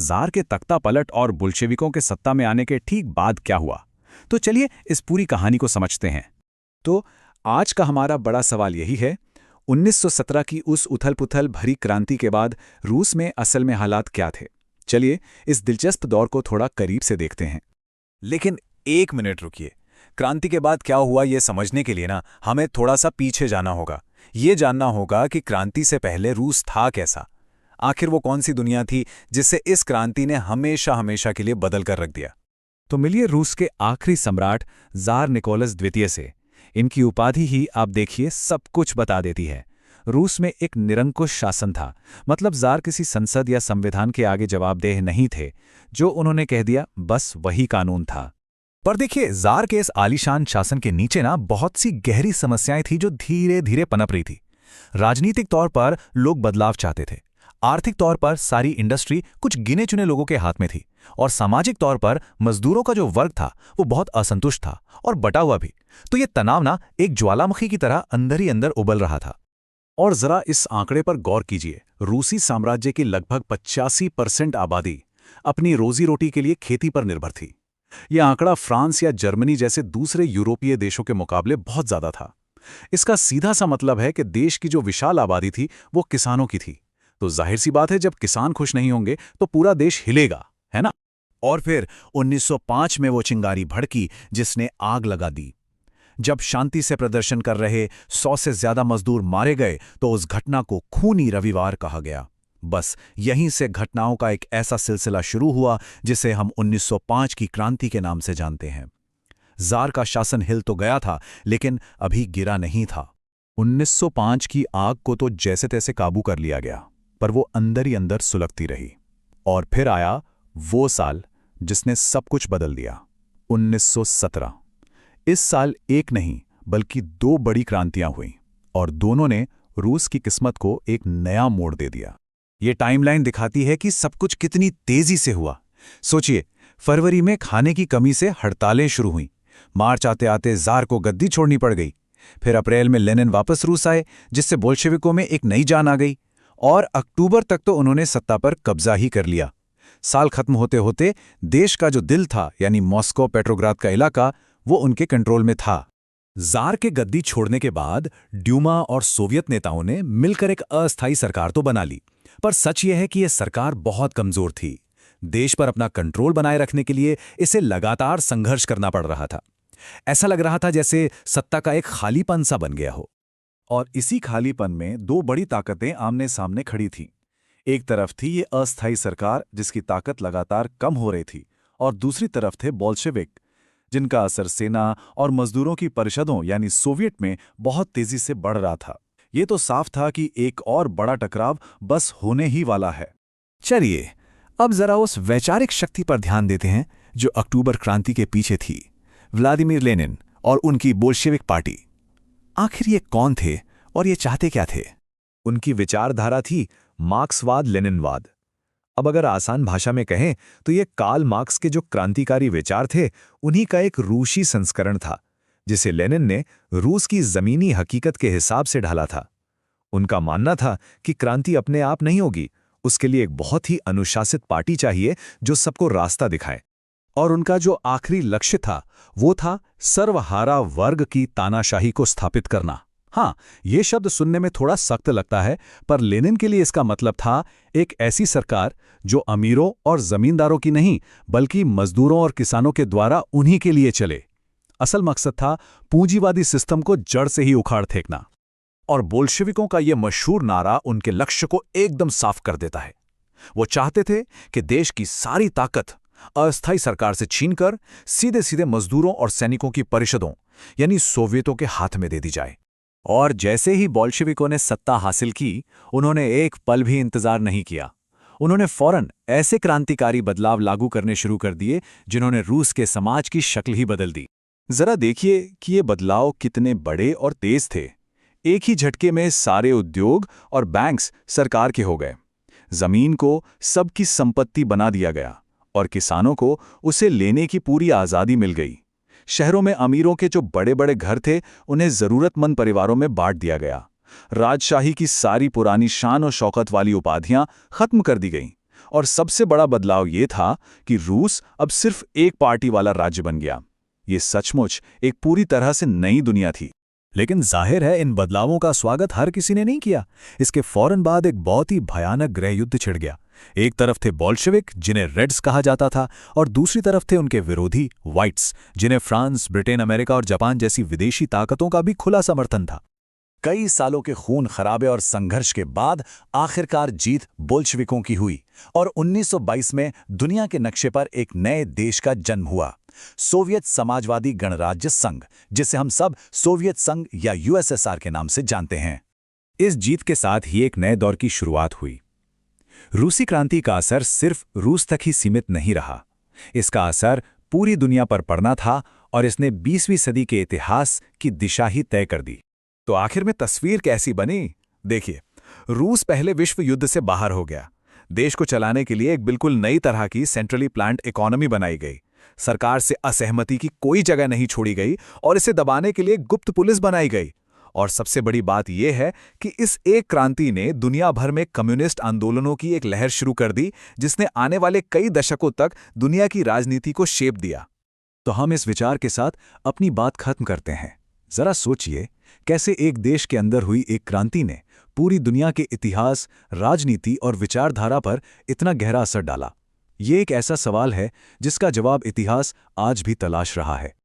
ज़ार के तख्ता पलट और बोल्शेविकों के सत्ता में आने के ठीक बाद क्या हुआ? तो चलिए इस पूरी कहानी को समझते हैं। तो आज का हमारा बड़ा सवाल यही है, 1917 की उस उथल-पुथल भरी क्रांति के बाद रूस में असल में हालात क्या थे? चलिए इस दिलचस्प दौर को थोड़ा करीब से देखते हैं। लेकिन एक मिनट रुकिए। क्रांति के बाद क्या हुआ ये समझने के लिए हमें थोड़ा सा पीछे जाना होगा। ये जानना होगा कि क्रांति से पहले रूस था कैसा। आखिर वो कौन सी दुनिया थी जिसे इस क्रांति ने हमेशा हमेशा के लिए बदल कर रख दिया। तो मिलिए रूस के आखिरी सम्राट ज़ार निकोलस द्वितीय से। इनकी उपाधि ही आप देखिए सब कुछ बता देती है। रूस में एक निरंकुश शासन था, मतलब ज़ार किसी संसद या संविधान के आगे जवाबदेह नहीं थे। जो उन्होंने कह दिया बस वही कानून था। पर देखिए, ज़ार के इस आलीशान शासन के नीचे बहुत सी गहरी समस्याएं थी जो धीरे धीरे पनप रही थी। राजनीतिक तौर पर लोग बदलाव चाहते थे, आर्थिक तौर पर सारी इंडस्ट्री कुछ गिने चुने लोगों के हाथ में थी, और सामाजिक तौर पर मजदूरों का जो वर्ग था वो बहुत असंतुष्ट था और बटा हुआ भी। तो ये तनाव एक ज्वालामुखी की तरह अंदर ही अंदर उबल रहा था। और जरा इस आंकड़े पर गौर कीजिए, रूसी साम्राज्य की लगभग 85% आबादी अपनी रोजी रोटी के लिए खेती पर निर्भर थी। यह आंकड़ा फ्रांस या जर्मनी जैसे दूसरे यूरोपीय देशों के मुकाबले बहुत ज्यादा था। इसका सीधा सा मतलब है कि देश की जो विशाल आबादी थी वो किसानों की थी। तो जाहिर सी बात है, जब किसान खुश नहीं होंगे तो पूरा देश हिलेगा, है ना? और फिर 1905 में वो चिंगारी भड़की जिसने आग लगा दी। जब शांति से प्रदर्शन कर रहे 100 से ज्यादा मजदूर मारे गए तो उस घटना को खूनी रविवार कहा गया। बस यहीं से घटनाओं का एक ऐसा सिलसिला शुरू हुआ जिसे हम 1905 की क्रांति के नाम से जानते हैं। ज़ार का शासन हिल तो गया था, लेकिन अभी गिरा नहीं था। 1905 की आग को तो जैसे तैसे काबू कर लिया गया, पर वो अंदर ही अंदर सुलगती रही। और फिर आया वो साल जिसने सब कुछ बदल दिया, 1917। इस साल एक नहीं बल्कि दो बड़ी क्रांतियां हुईं, और दोनों ने रूस की किस्मत को एक नया मोड़ दे दिया। ये टाइमलाइन दिखाती है कि सब कुछ कितनी तेजी से हुआ। सोचिए, फरवरी में खाने की कमी से हड़तालें शुरू हुईं। मार्च आते आते ज़ार को गद्दी छोड़नी पड़ गई। फिर अप्रैल में लेनिन वापस रूस आए, जिससे बोल्शेविकों में एक नई जान आ गई। और अक्टूबर तक तो उन्होंने सत्ता पर कब्जा ही कर लिया। साल खत्म होते होते देश का जो दिल था, यानी मॉस्को पेट्रोग्राद का इलाका, वो उनके कंट्रोल में था। ज़ार के गद्दी छोड़ने के बाद ड्यूमा और सोवियत नेताओं ने मिलकर एक अस्थायी सरकार तो बना ली, पर सच यह है कि यह सरकार बहुत कमजोर थी। देश पर अपना कंट्रोल बनाए रखने के लिए इसे लगातार संघर्ष करना पड़ रहा था। ऐसा लग रहा था जैसे सत्ता का एक खालीपन सा बन गया हो। और इसी खालीपन में दो बड़ी ताकतें आमने सामने खड़ी थीं। एक तरफ थी ये अस्थायी सरकार जिसकी ताकत लगातार कम हो रही थी, और दूसरी तरफ थे बोल्शेविक, जिनका असर सेना और मजदूरों की परिषदों यानी सोवियत में बहुत तेजी से बढ़ रहा था। ये तो साफ था कि एक और बड़ा टकराव बस होने ही वाला है। चलिए अब जरा उस वैचारिक शक्ति पर ध्यान देते हैं जो अक्टूबर क्रांति के पीछे थी, व्लादिमीर लेनिन और उनकी बोल्शेविक पार्टी। आखिर ये कौन थे और ये चाहते क्या थे? उनकी विचारधारा थी मार्क्सवाद लेनिनवाद। अब अगर आसान भाषा में कहें तो ये कार्ल मार्क्स के जो क्रांतिकारी विचार थे उन्हीं का एक रूसी संस्करण था, जिसे लेनिन ने रूस की जमीनी हकीकत के हिसाब से ढाला था। उनका मानना था कि क्रांति अपने आप नहीं होगी, उसके लिए एक बहुत ही अनुशासित पार्टी चाहिए जो सबको रास्ता दिखाए। और उनका जो आखिरी लक्ष्य था वो था सर्वहारा वर्ग की तानाशाही को स्थापित करना। हाँ, ये शब्द सुनने में थोड़ा सख्त लगता है, पर लेनिन के लिए इसका मतलब था एक ऐसी सरकार जो अमीरों और जमींदारों की नहीं बल्कि मजदूरों और किसानों के द्वारा उन्हीं के लिए चले। असल मकसद था पूंजीवादी सिस्टम को जड़ से ही उखाड़ फेंकना। और बोल्शेविकों का यह मशहूर नारा उनके लक्ष्य को एकदम साफ कर देता है। वो चाहते थे कि देश की सारी ताकत अस्थायी सरकार से छीनकर सीधे सीधे मजदूरों और सैनिकों की परिषदों यानी सोवियतों के हाथ में दे दी जाए। और जैसे ही बोल्शेविकों ने सत्ता हासिल की, उन्होंने एक पल भी इंतजार नहीं किया। उन्होंने फौरन ऐसे क्रांतिकारी बदलाव लागू करने शुरू कर दिए जिन्होंने रूस के समाज की शक्ल ही बदल दी। जरा देखिए कि ये बदलाव कितने बड़े और तेज थे। एक ही झटके में सारे उद्योग और बैंक्स सरकार के हो गए। जमीन को सबकी संपत्ति बना दिया गया और किसानों को उसे लेने की पूरी आज़ादी मिल गई। शहरों में अमीरों के जो बड़े बड़े घर थे उन्हें जरूरतमंद परिवारों में बांट दिया गया। राजशाही की सारी पुरानी शान और शौकत वाली उपाधियां खत्म कर दी गईं और सबसे बड़ा बदलाव ये था कि रूस अब सिर्फ एक पार्टी वाला राज्य बन गया। ये सचमुच एक पूरी तरह से नई दुनिया थी। लेकिन जाहिर है इन बदलावों का स्वागत हर किसी ने नहीं किया। इसके फौरन बाद एक बहुत ही भयानक गृह युद्ध छिड़ गया। एक तरफ थे बोल्शेविक, जिन्हें रेड्स कहा जाता था, और दूसरी तरफ थे उनके विरोधी व्हाइट्स, जिन्हें फ्रांस, ब्रिटेन, अमेरिका और जापान जैसी विदेशी ताकतों का भी खुला समर्थन था। कई सालों के खून खराबे और संघर्ष के बाद आखिरकार जीत बोल्शेविकों की हुई और 1922 में दुनिया के नक्शे पर एक नए देश का जन्म हुआ, सोवियत समाजवादी गणराज्य संघ, जिसे हम सब सोवियत संघ या यूएसएसआर के नाम से जानते हैं। इस जीत के साथ ही एक नए दौर की शुरुआत हुई। रूसी क्रांति का असर सिर्फ रूस तक ही सीमित नहीं रहा। इसका असर पूरी दुनिया पर पड़ना था और इसने 20वीं सदी के इतिहास की दिशा ही तय कर दी। तो आखिर में तस्वीर कैसी बनी? देखिए, रूस पहले विश्व युद्ध से बाहर हो गया। देश को चलाने के लिए एक बिल्कुल नई तरह की सेंट्रली प्लान्ड इकोनॉमी बनाई गई। सरकार से असहमति की कोई जगह नहीं छोड़ी गई और इसे दबाने के लिए गुप्त पुलिस बनाई गई। और सबसे बड़ी बात यह है कि इस एक क्रांति ने दुनिया भर में कम्युनिस्ट आंदोलनों की एक लहर शुरू कर दी, जिसने आने वाले कई दशकों तक दुनिया की राजनीति को शेप दिया। तो हम इस विचार के साथ अपनी बात खत्म करते हैं। जरा सोचिए, कैसे एक देश के अंदर हुई एक क्रांति ने पूरी दुनिया के इतिहास, राजनीति और विचारधारा पर इतना गहरा असर डाला। ये एक ऐसा सवाल है जिसका जवाब इतिहास आज भी तलाश रहा है।